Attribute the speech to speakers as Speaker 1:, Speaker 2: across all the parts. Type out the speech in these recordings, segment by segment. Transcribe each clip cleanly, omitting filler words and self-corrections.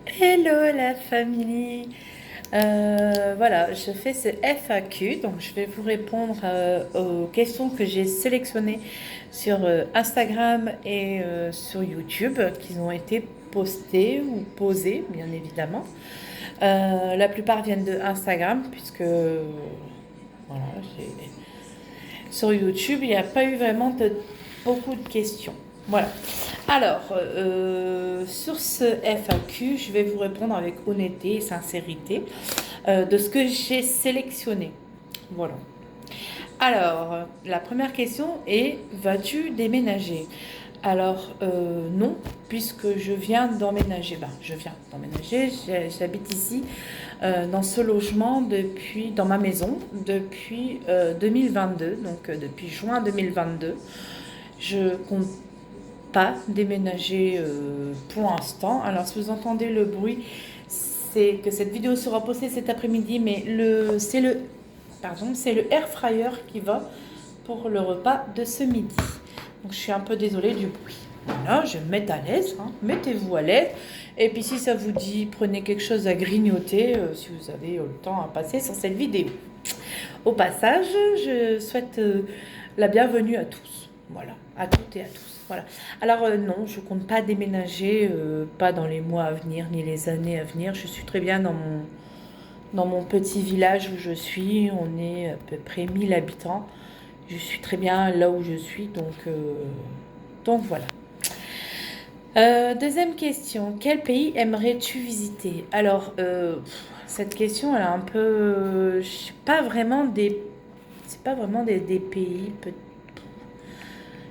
Speaker 1: Hello la famille. Voilà, je fais ce FAQ, donc je vais vous répondre aux questions que j'ai sélectionnées sur Instagram et sur YouTube, qui ont été postées ou posées, bien évidemment. La plupart viennent de Instagram, puisque voilà, sur YouTube, il n'y a pas eu vraiment beaucoup de questions. Voilà. Alors, sur ce FAQ, je vais vous répondre avec honnêteté et sincérité de ce que j'ai sélectionné. Voilà. Alors, la première question est, vas-tu déménager? Alors, non, puisque je viens d'emménager. Ben, je viens d'emménager, j'habite ici, dans ce logement, dans ma maison, depuis 2022, donc depuis juin 2022. Je compte pas déménager pour l'instant. Alors, si vous entendez le bruit, c'est que cette vidéo sera postée cet après-midi, mais c'est le air fryer qui va pour le repas de ce midi. Donc, je suis un peu désolée du bruit. Voilà, je vais me mettre à l'aise, hein. Mettez-vous à l'aise. Et puis, si ça vous dit, prenez quelque chose à grignoter si vous avez le temps à passer sur cette vidéo. Au passage, je souhaite la bienvenue à tous. Voilà, à toutes et à tous. Voilà. Alors non, je compte pas déménager, pas dans les mois à venir ni les années à venir. Je suis très bien dans mon petit village où je suis. On est à peu près 1000 habitants. Je suis très bien là où je suis, donc voilà. Deuxième question, quel pays aimerais-tu visiter? Alors, cette question, elle est un peu, je sais pas vraiment c'est pas vraiment des pays.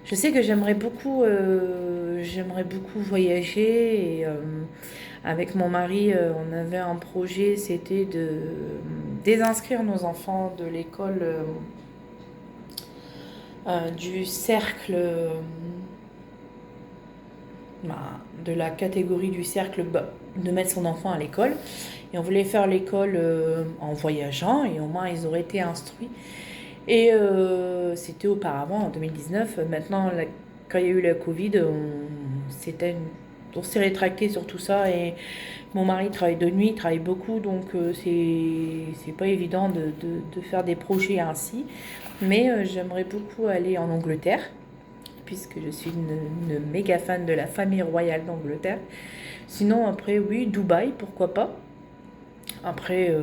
Speaker 1: Je sais que j'aimerais beaucoup voyager et avec mon mari, on avait un projet, c'était de désinscrire nos enfants de l'école du cercle, de la catégorie du cercle, de mettre son enfant à l'école. Et on voulait faire l'école en voyageant et au moins ils auraient été instruits. Et c'était auparavant, en 2019. Maintenant, quand il y a eu la Covid, on s'est rétracté sur tout ça. Et mon mari travaille de nuit, il travaille beaucoup, donc c'est pas évident de faire des projets ainsi. Mais j'aimerais beaucoup aller en Angleterre, puisque je suis une méga fan de la famille royale d'Angleterre. Sinon, après, oui, Dubaï, pourquoi pas. Après,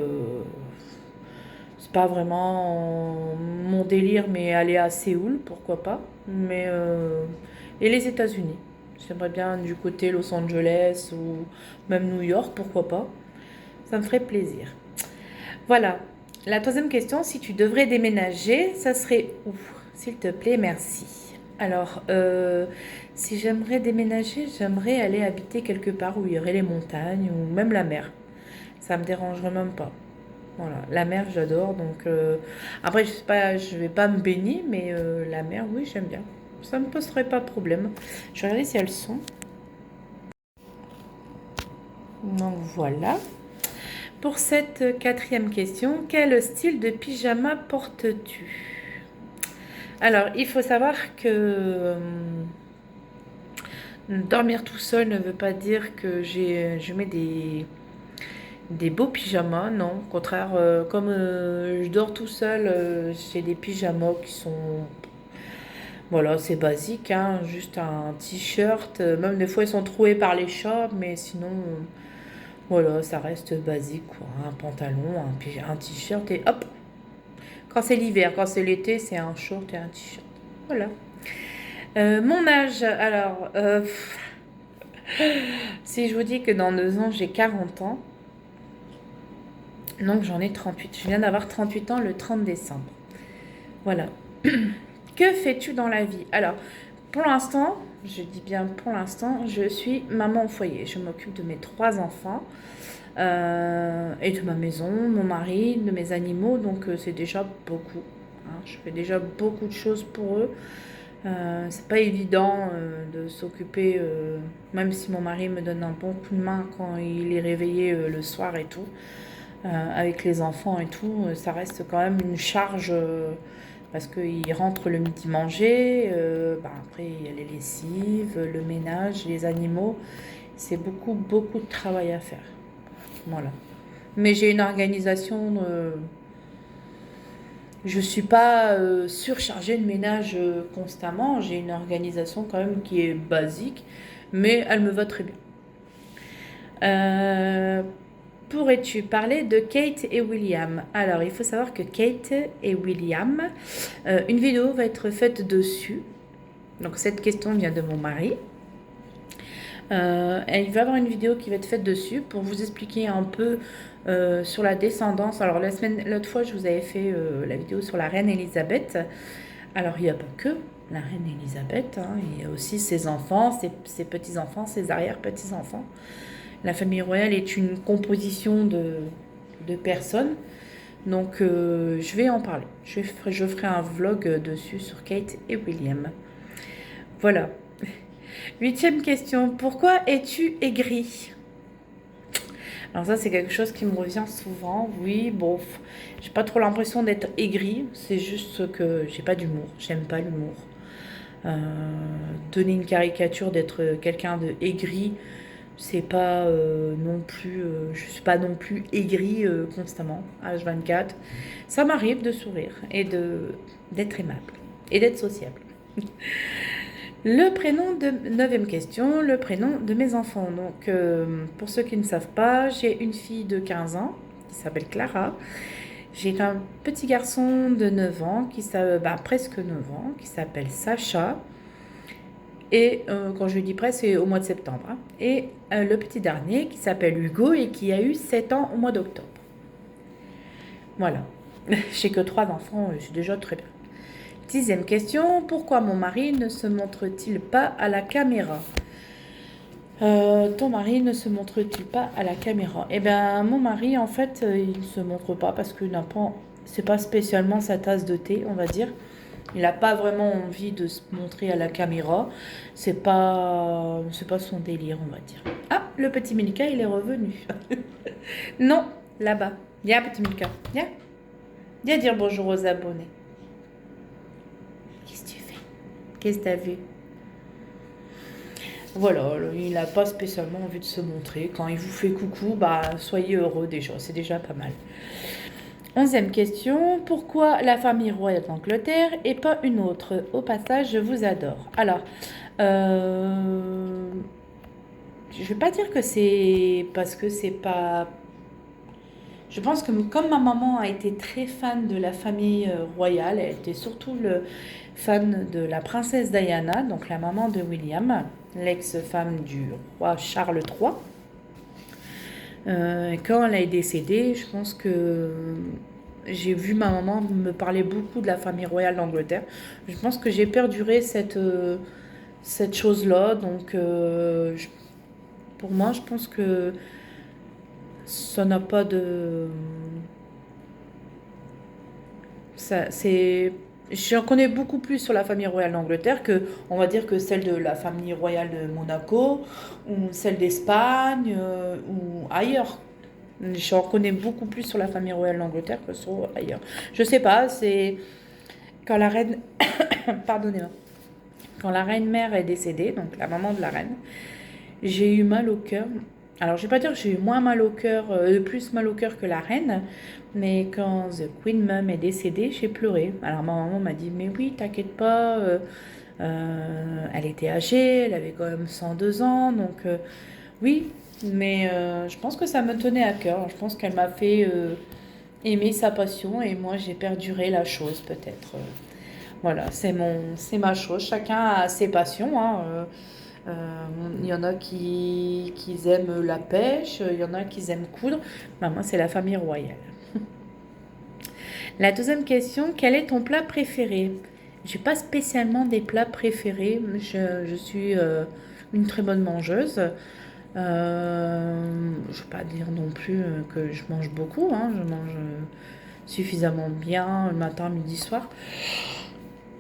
Speaker 1: c'est pas vraiment mon délire, mais aller à Séoul, pourquoi pas. Et les États-Unis. J'aimerais bien du côté Los Angeles ou même New York, pourquoi pas. Ça me ferait plaisir. Voilà. La troisième question, si tu devrais déménager, ça serait où? S'il te plaît, merci. Alors, si j'aimerais déménager, j'aimerais aller habiter quelque part où il y aurait les montagnes ou même la mer. Ça me dérangerait même pas. Voilà, la mer j'adore donc après je sais pas, je vais pas me baigner mais la mer oui j'aime bien. Ça me poserait pas de problème. Je vais regarder si elles sont. Donc voilà. Pour cette quatrième question, quel style de pyjama portes-tu? Alors il faut savoir que dormir tout seul ne veut pas dire que je mets des beaux pyjamas, non. Au contraire, comme je dors tout seul, j'ai des pyjamas qui sont. Voilà, c'est basique, hein, juste un t-shirt. Même des fois, ils sont troués par les chats, mais sinon, voilà, ça reste basique, quoi. Un pantalon, un t-shirt et hop. Quand c'est l'hiver, quand c'est l'été, c'est un short et un t-shirt. Voilà. Mon âge, alors, si je vous dis que dans 2 ans, j'ai 40 ans, donc j'en ai 38. Je viens d'avoir 38 ans le 30 décembre. Voilà. Que fais-tu dans la vie? Alors, pour l'instant, je dis bien pour l'instant, je suis maman au foyer. Je m'occupe de mes 3 enfants et de ma maison, mon mari, de mes animaux. Donc, c'est déjà beaucoup, hein. Je fais déjà beaucoup de choses pour eux. C'est pas évident de s'occuper, même si mon mari me donne un bon coup de main quand il est réveillé le soir et tout, avec les enfants et tout, ça reste quand même une charge parce qu'il rentre le midi manger, après il y a les lessives, le ménage, les animaux C'est beaucoup, beaucoup de travail à faire. Voilà. Mais j'ai une organisation. Je ne suis pas surchargée de ménage constamment. J'ai une organisation quand même qui est basique, mais elle me va très bien. Pourrais-tu parler de Kate et William? Alors, il faut savoir que Kate et William, une vidéo va être faite dessus. Donc, cette question vient de mon mari. Et il va y avoir une vidéo qui va être faite dessus pour vous expliquer un peu sur la descendance. Alors, l'autre fois, je vous avais fait la vidéo sur la reine Elisabeth. Alors, il n'y a pas que la reine Elisabeth, hein, il y a aussi ses enfants, ses petits-enfants, ses arrière-petits-enfants. La famille royale est une composition de personnes. Donc, je vais en parler. Je ferai un vlog dessus sur Kate et William. Voilà. 8e question. Pourquoi es-tu aigri? Alors ça, c'est quelque chose qui me revient souvent. Oui, bon, j'ai pas trop l'impression d'être aigri. C'est juste que j'ai pas d'humour. J'aime pas l'humour. Donner une caricature d'être quelqu'un de aigri, c'est pas non plus, je suis pas non plus aigrie constamment, H24. Ça m'arrive de sourire et d'être aimable et d'être sociable. Le prénom de 9e question, le prénom de mes enfants. Donc, pour ceux qui ne savent pas, j'ai une fille de 15 ans qui s'appelle Clara. J'ai un petit garçon de 9 ans, presque 9 ans, qui s'appelle Sacha. Et quand je dis presque, c'est au mois de septembre. Hein. Et le petit dernier qui s'appelle Hugo et qui a eu 7 ans au mois d'octobre. Voilà. J'ai que 3 enfants, c'est déjà très bien. 10e question, pourquoi mon mari ne se montre-t-il pas à la caméra? Ton mari ne se montre-t-il pas à la caméra? Eh bien, mon mari, en fait, il ne se montre pas parce que c'est pas spécialement sa tasse de thé, on va dire. Il n'a pas vraiment envie de se montrer à la caméra. C'est pas son délire, on va dire. Ah, le petit Milka, il est revenu. Non, là-bas. Viens, petit Milka. Viens. Viens dire bonjour aux abonnés. Qu'est-ce que tu fais? Qu'est-ce que tu as vu? Voilà, il n'a pas spécialement envie de se montrer. Quand il vous fait coucou, bah, soyez heureux déjà. C'est déjà pas mal. 11e question, pourquoi la famille royale d'Angleterre et pas une autre? Au passage, je vous adore. Alors, je vais pas dire que c'est parce que c'est pas... Je pense que comme ma maman a été très fan de la famille royale, elle était surtout fan de la princesse Diana, donc la maman de William, l'ex-femme du roi Charles III. Quand elle est décédée, je pense que j'ai vu ma maman me parler beaucoup de la famille royale d'Angleterre. Je pense que j'ai perduré cette chose-là. Donc, pour moi, je pense que ça n'a pas de... J'en connais beaucoup plus sur la famille royale d'Angleterre que, on va dire, que celle de la famille royale de Monaco ou celle d'Espagne ou ailleurs. J'en connais beaucoup plus sur la famille royale d'Angleterre que sur ailleurs. Je sais pas, c'est quand la reine, pardonnez-moi, quand la reine mère est décédée, donc la maman de la reine, j'ai eu mal au cœur. Alors, je vais pas dire que j'ai eu moins mal au cœur, plus mal au cœur que la reine, mais quand The Queen Mum est décédée, j'ai pleuré. Alors, ma maman m'a dit, mais oui, t'inquiète pas, elle était âgée, elle avait quand même 102 ans, donc oui, mais je pense que ça me tenait à cœur. Je pense qu'elle m'a fait aimer sa passion et moi, j'ai perduré la chose, peut-être. Voilà, c'est ma chose. Chacun a ses passions, hein. Il y en a qui aiment la pêche, il y en a qui aiment coudre. Ben, moi, c'est la famille royale. La deuxième question, quel est ton plat préféré? J'ai pas spécialement des plats préférés. Je suis une très bonne mangeuse. Je ne vais pas dire non plus que je mange beaucoup. Hein. Je mange suffisamment bien le matin, midi, soir.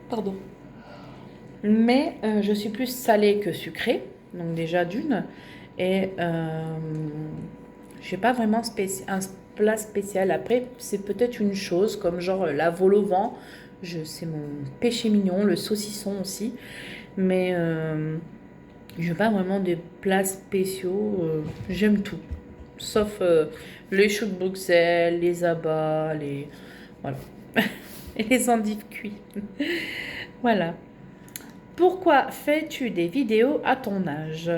Speaker 1: Pardon. Mais je suis plus salée que sucrée, donc déjà d'une. Et je n'ai pas vraiment un plat spécial. Après, c'est peut-être une chose comme genre la vol au vent. C'est mon péché mignon, le saucisson aussi. Mais Je veux pas vraiment des plats spéciaux. J'aime tout. Sauf les choux de Bruxelles, les abats, les... Voilà. Et les endives cuits. Voilà. Pourquoi fais-tu des vidéos à ton âge?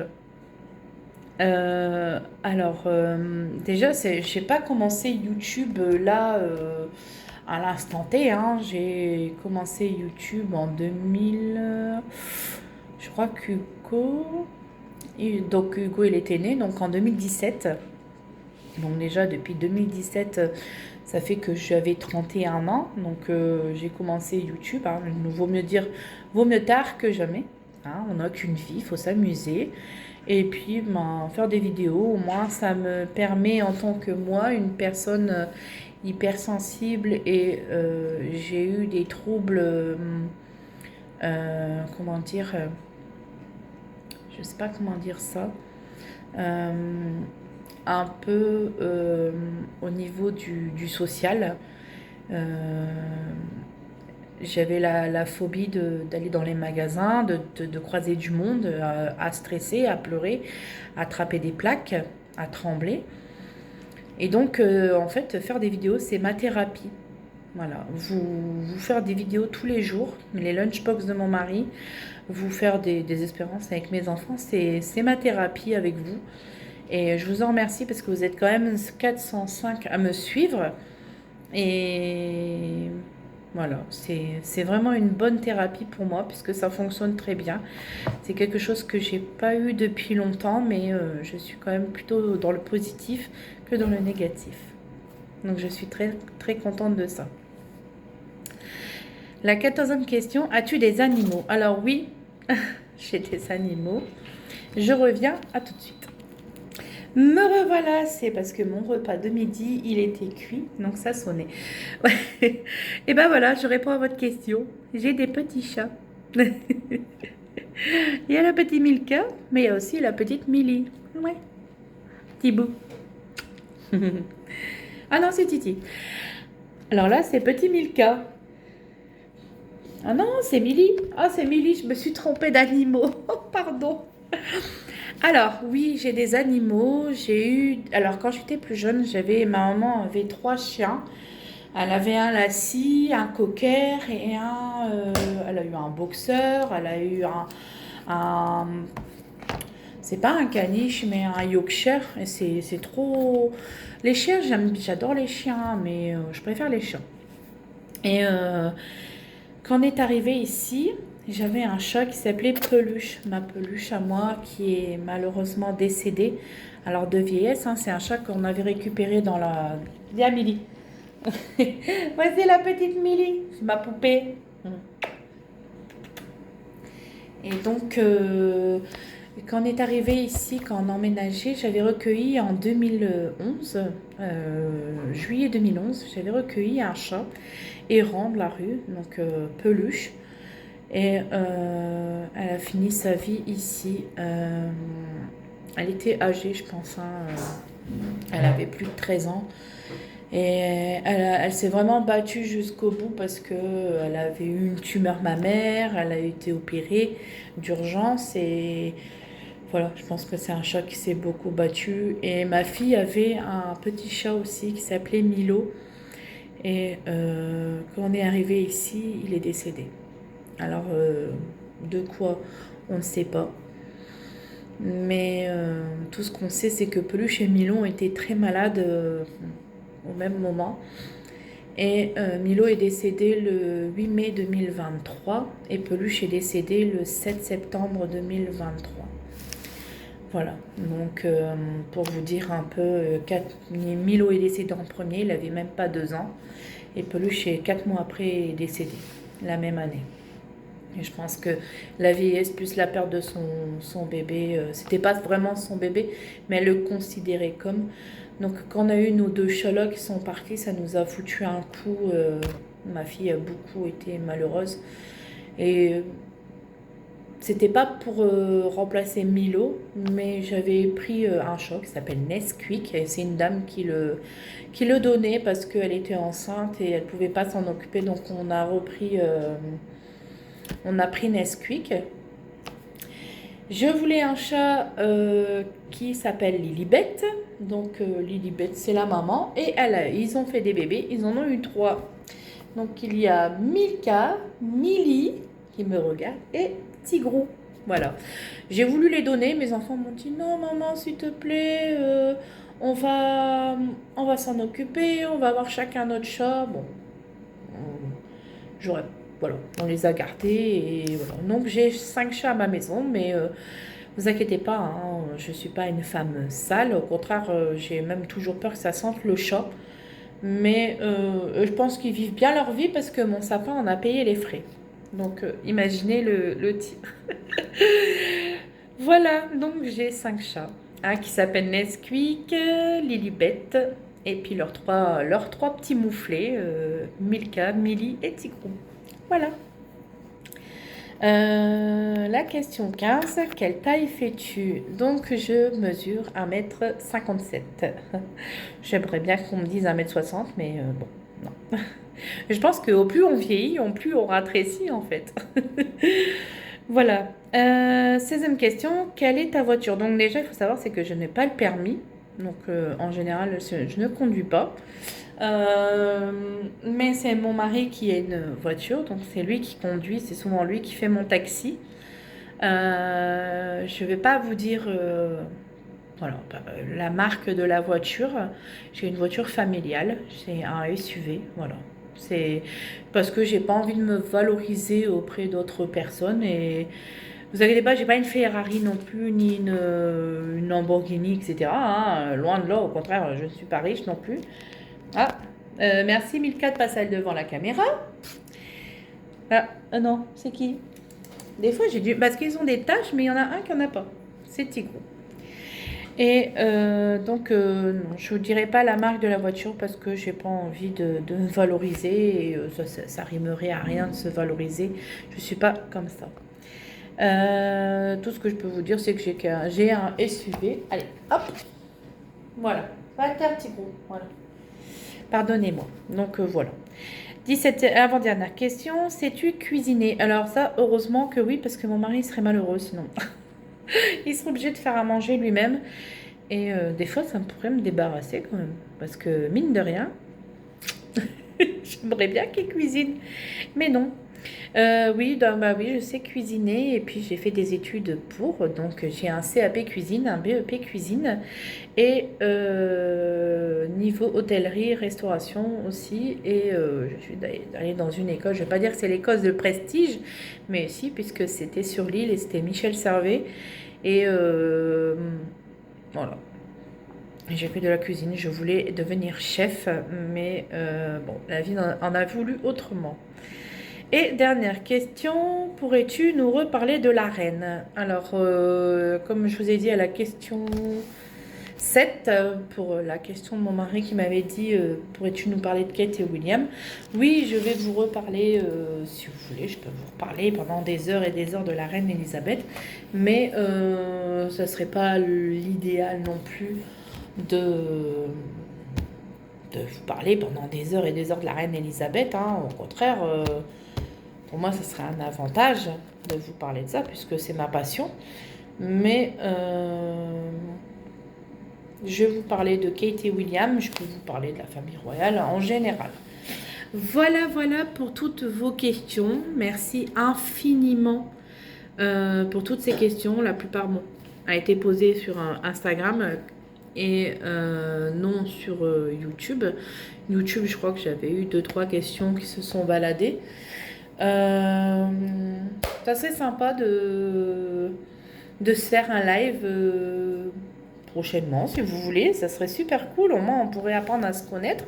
Speaker 1: Déjà, j'ai pas commencé YouTube là à l'instant T, hein. J'ai commencé YouTube en 2000. Je crois qu'Hugo. Donc Hugo, il était né donc en 2017. Donc déjà depuis 2017, ça fait que j'avais 31 ans. Donc j'ai commencé YouTube, hein. Vaut mieux tard que jamais, hein. On n'a qu'une vie, il faut s'amuser. Et puis ben, faire des vidéos, au moins ça me permet en tant que moi, une personne hypersensible et j'ai eu des troubles, comment dire, je sais pas comment dire ça. Euh, un peu au niveau du social. Euh, J'avais la phobie d'aller dans les magasins, de croiser du monde, à stresser, à pleurer, à attraper des plaques, à trembler. Et donc, en fait, faire des vidéos, c'est ma thérapie. Voilà, vous faire des vidéos tous les jours, les lunchbox de mon mari, vous faire des expériences avec mes enfants, c'est ma thérapie avec vous. Et je vous en remercie parce que vous êtes quand même 405 à me suivre. Et voilà, c'est vraiment une bonne thérapie pour moi puisque ça fonctionne très bien. C'est quelque chose que j'ai pas eu depuis longtemps, mais je suis quand même plutôt dans le positif que dans le négatif. Donc je suis très, très contente de ça. La 14e question, as-tu des animaux? Alors oui, j'ai des animaux. Je reviens, à tout de suite. Me revoilà, c'est parce que mon repas de midi, il était cuit, donc ça sonnait. Ouais. Et ben voilà, je réponds à votre question. J'ai des petits chats. Il y a la petite Milka, mais il y a aussi la petite Millie. Ouais, petit bout. Ah non, c'est Titi. Alors là, c'est petit Milka. Ah non, c'est Millie. Ah, c'est Millie, je me suis trompée d'animaux. Oh, pardon. Alors, oui, j'ai des animaux. J'ai eu. Alors, quand j'étais plus jeune, ma maman avait 3 chiens. Elle avait un lassie, un cocker et elle a eu un boxeur. Elle a eu un c'est pas un caniche, mais un Yorkshire. Et c'est trop. Les chiens, j'adore les chiens, mais je préfère les chiens. Et quand on est arrivé ici, j'avais un chat qui s'appelait Peluche, ma peluche à moi, qui est malheureusement décédée. Alors de vieillesse, hein, c'est un chat qu'on avait récupéré dans la... Dis à Millie. Voici la petite Millie, c'est ma poupée. Et donc, quand on est arrivé ici, quand on a emménagé, j'avais recueilli en 2011, juillet 2011, j'avais recueilli un chat errant de la rue, donc Peluche. Et elle a fini sa vie ici. Elle était âgée, je pense, hein, elle avait plus de 13 ans. Et elle s'est vraiment battue jusqu'au bout parce que elle avait eu une tumeur mammaire, elle a été opérée d'urgence et voilà, je pense que c'est un chat qui s'est beaucoup battu. Et ma fille avait un petit chat aussi qui s'appelait Milo. Et quand on est arrivé ici, il est décédé. Alors, de quoi, on ne sait pas. Mais tout ce qu'on sait, c'est que Peluche et Milo ont été très malades au même moment. Et Milo est décédé le 8 mai 2023 et Peluche est décédé le 7 septembre 2023. Voilà, donc pour vous dire un peu, Milo est décédé en premier, il n'avait même pas 2 ans. Et Peluche, 4 mois après, est décédé, la même année. Et je pense que la vieillesse plus la perte de son bébé, c'était pas vraiment son bébé, mais elle le considérait comme. Donc quand on a eu nos 2 chats qui sont partis, ça nous a foutu un coup. Ma fille a beaucoup été malheureuse. Et c'était pas pour remplacer Milo, mais j'avais pris un chat qui s'appelle Nesquik. Et c'est une dame qui le donnait parce qu'elle était enceinte et elle pouvait pas s'en occuper. Donc on a pris Nesquik. Je voulais un chat qui s'appelle Lilibet. Donc Lilibet, c'est la maman. Et ils ont fait des bébés. Ils en ont eu 3. Donc il y a Milka, Millie, qui me regarde, et Tigrou. Voilà. J'ai voulu les donner. Mes enfants m'ont dit non, maman, s'il te plaît, on va, on va s'en occuper. On va avoir chacun notre chat. Bon, j'aurais. Voilà, on les a gardés et voilà. Donc j'ai 5 chats à ma maison, mais vous inquiétez pas, hein, je suis pas une femme sale. Au contraire, j'ai même toujours peur que ça sente le chat. Mais je pense qu'ils vivent bien leur vie parce que mon sapin en a payé les frais. Donc imaginez le tir. Voilà, donc j'ai 5 chats. Un qui s'appelle Nesquik, Lilibet, et puis leurs trois petits mouflets, Milka, Millie et Tigrou. Voilà. La question 15, quelle taille fais-tu? Donc je mesure 1,57 m. J'aimerais bien qu'on me dise 1,60 m, mais bon, non. Je pense qu'au plus on vieillit, au plus on rétrécit en fait. Voilà. 16e question, quelle est ta voiture? Donc déjà, il faut savoir, c'est que je n'ai pas le permis. Donc en général, je ne conduis pas. Mais c'est mon mari qui a une voiture, donc c'est lui qui conduit, c'est souvent lui qui fait mon taxi. Je ne vais pas vous dire voilà, la marque de la voiture. J'ai une voiture familiale, c'est un SUV, voilà. C'est parce que j'ai pas envie de me valoriser auprès d'autres personnes et vous inquiétez pas, j'ai pas une Ferrari non plus, ni une Lamborghini, etc. Hein, loin de là, au contraire, je ne suis pas riche non plus. Ah, merci Milka de passer devant la caméra. Ah, non, c'est qui? Des fois j'ai dû. Parce qu'ils ont des taches, mais il y en a un qui en a pas. C'est Tigrou. Et donc, non, je ne vous dirai pas la marque de la voiture parce que j'ai pas envie de me valoriser. Et, ça rimerait à rien de se valoriser. Je ne suis pas comme ça. Tout ce que je peux vous dire, c'est que j'ai un SUV. Allez, hop. Voilà. Pas à terre, Tigrou. Voilà. Pardonnez-moi. Donc, voilà. 17, avant-dernière question. Sais-tu cuisiner? Alors ça, heureusement que oui, parce que mon mari serait malheureux sinon. Il serait obligé de faire à manger lui-même. Et des fois, ça pourrait me débarrasser quand même. Parce que, mine de rien, j'aimerais bien qu'il cuisine. Mais non. Oui, bah oui, je sais cuisiner. Et puis, j'ai fait des études pour. Donc, j'ai un CAP cuisine, un BEP cuisine. Et niveau hôtellerie, restauration aussi. Et je suis allée dans une école. Je ne vais pas dire que c'est l'école de prestige. Mais si, puisque c'était sur l'île et c'était Michel Servet. Et voilà. J'ai fait de la cuisine, je voulais devenir chef, mais bon, la vie en a voulu autrement. Et dernière question, pourrais-tu nous reparler de la reine? Alors, comme je vous ai dit à la question 7, pour la question de mon mari qui m'avait dit pourrais-tu nous parler de Kate et William? Oui, je vais vous reparler, si vous voulez, je peux vous reparler pendant des heures et des heures de la reine Elisabeth, mais ça ne serait pas l'idéal non plus de vous parler pendant des heures et des heures de la reine Elisabeth. Hein. Au contraire, pour moi, ce serait un avantage de vous parler de ça, puisque c'est ma passion. Mais je vais vous parler de Kate et William, je peux vous parler de la famille royale en général. Voilà, voilà pour toutes vos questions. Merci infiniment pour toutes ces questions. La plupart a été posée sur Instagram et non sur YouTube. YouTube, je crois que j'avais eu 2-3 questions qui se sont baladées. Ça serait sympa de se faire un live prochainement, si vous voulez. Ça serait super cool. Au moins, on pourrait apprendre à se connaître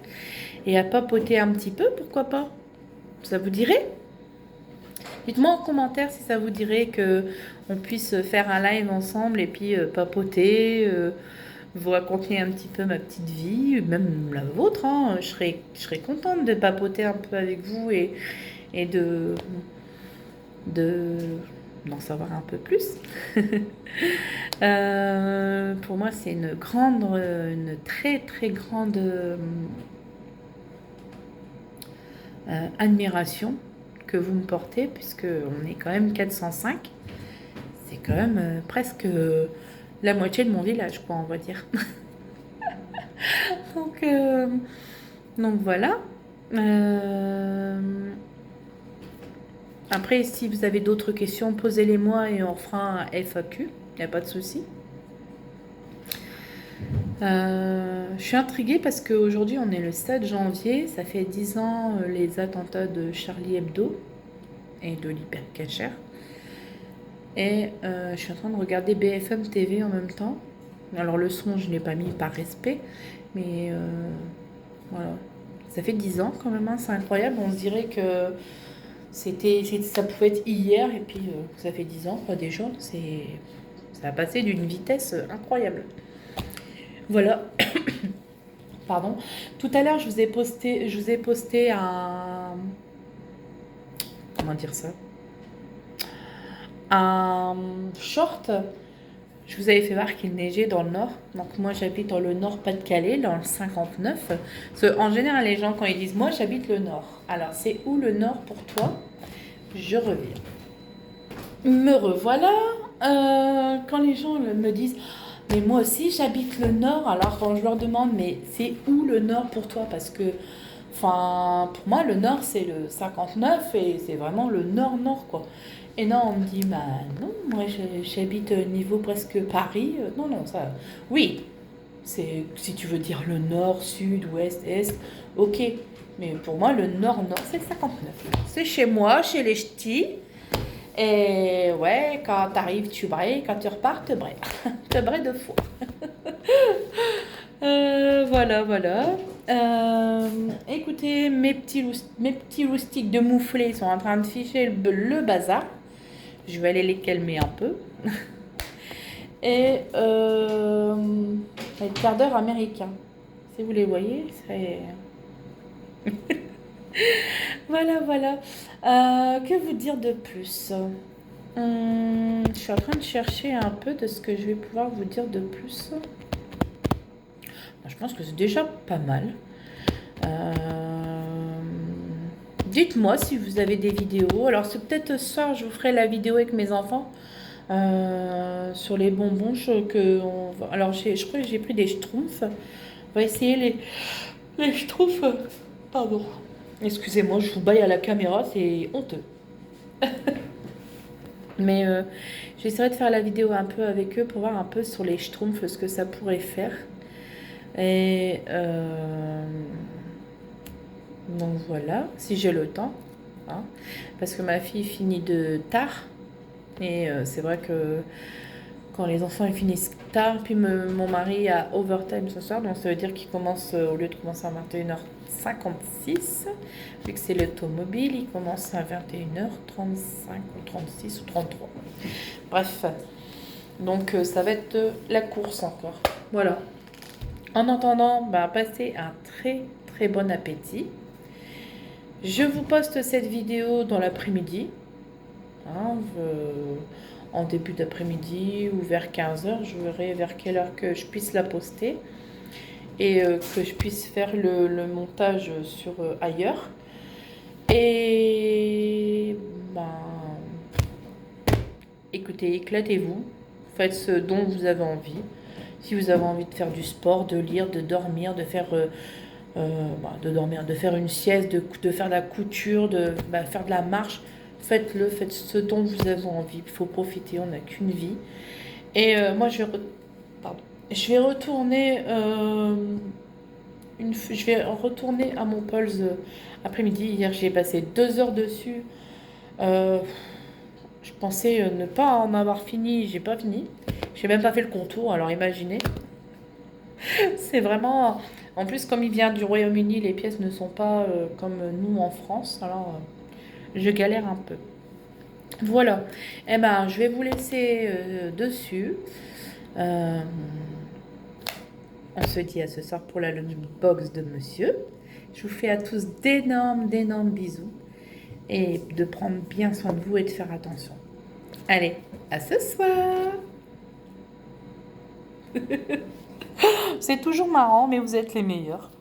Speaker 1: et à papoter un petit peu, pourquoi pas? Ça vous dirait? Dites-moi en commentaire si ça vous dirait que on puisse faire un live ensemble et puis papoter, vous raconter un petit peu ma petite vie, même la vôtre. Hein. Je serais contente de papoter un peu avec vous et d'en savoir un peu plus. Pour moi, c'est une très très grande admiration que vous me portez, puisque on est quand même 405. c'est quand même presque la moitié de mon village, quoi, on va dire. Donc, euh, donc voilà. Euh, Après, si vous avez d'autres questions, posez-les-moi et on fera un FAQ. Il n'y a pas de souci. Je suis intriguée parce qu'aujourd'hui, on est le 7 janvier. Ça fait 10 ans les attentats de Charlie Hebdo et de l'Hypercacher. Et je suis en train de regarder BFM TV en même temps. Alors le son, je ne l'ai pas mis par respect. Mais voilà. Ça fait 10 ans quand même, hein, c'est incroyable. On se dirait que ça pouvait être hier et puis ça fait 10 ans quoi, déjà. Ça a passé d'une vitesse incroyable. Voilà. Pardon. Tout à l'heure, je vous ai posté un... Comment dire ça? Un short. Je vous avais fait voir qu'il neigeait dans le nord. Donc moi, j'habite dans le nord Pas-de-Calais, dans le 59. Parce qu'en général, les gens, quand ils disent « Moi, j'habite le nord ». Alors, c'est où le nord pour toi? Je reviens. Me revoilà. Quand les gens me disent « Mais moi aussi, j'habite le nord », alors quand je leur demande « Mais c'est où le nord pour toi ?» Parce que, enfin, pour moi, le nord, c'est le 59 et c'est vraiment le nord-nord, quoi. Et non, on me dit, bah non, moi j'habite au niveau presque Paris. Non, non, ça. Oui, c'est si tu veux dire le nord, sud, ouest, est, ok. Mais pour moi, le nord-nord, c'est le 59. C'est chez moi, chez les ch'tis. Et ouais, quand t'arrives, tu brayes. Quand tu repars, te brayes. Te brayes deux fois. Voilà, voilà. Écoutez, mes petits loustiques de mouflés sont en train de ficher le bazar. Je vais aller les calmer un peu. Et les quarts d'heure américains. Si vous les voyez, c'est... Voilà, voilà. Que vous dire de plus? Je suis en train de chercher un peu de ce que je vais pouvoir vous dire de plus. Je pense que c'est déjà pas mal. Dites-moi si vous avez des vidéos. Alors c'est peut-être ce soir, je vous ferai la vidéo avec mes enfants sur les bonbons. Alors je crois que j'ai pris des schtroumpfs. On va essayer les schtroumpfs. Pardon. Excusez-moi, je vous baille à la caméra, c'est honteux. Mais j'essaierai de faire la vidéo un peu avec eux pour voir un peu sur les schtroumpfs ce que ça pourrait faire. Et donc voilà, si j'ai le temps, hein, parce que ma fille finit de tard. Et c'est vrai que quand les enfants ils finissent tard, puis mon mari a overtime ce soir, donc ça veut dire qu'il commence, au lieu de commencer à 21h56, vu que c'est l'automobile, il commence à 21h35 ou 36 ou 33. Bref, donc ça va être la course encore. Voilà. En attendant, passez un très très bon appétit. Je vous poste cette vidéo dans l'après-midi, hein, en début d'après-midi ou vers 15h. Je verrai vers quelle heure que je puisse la poster et que je puisse faire le montage sur ailleurs. Et écoutez, éclatez-vous, faites ce dont vous avez envie. Si vous avez envie de faire du sport, de lire, de dormir, de faire de faire une sieste, de faire de la couture, de faire de la marche, faites-le, faites ce dont vous avez envie. Il faut profiter, on n'a qu'une vie. Et moi, je vais retourner je vais retourner à mon Pulse après-midi. Hier, j'ai passé 2 heures dessus. Je pensais ne pas en avoir fini, j'ai pas fini. J'ai même pas fait le contour, alors imaginez. C'est vraiment... En plus, comme il vient du Royaume-Uni, les pièces ne sont pas comme nous en France, alors je galère un peu. Voilà. Eh ben, je vais vous laisser dessus. On se dit à ce soir pour la lunchbox de monsieur. Je vous fais à tous d'énormes, d'énormes bisous. Et de prendre bien soin de vous et de faire attention. Allez, à ce soir. C'est toujours marrant, mais vous êtes les meilleurs.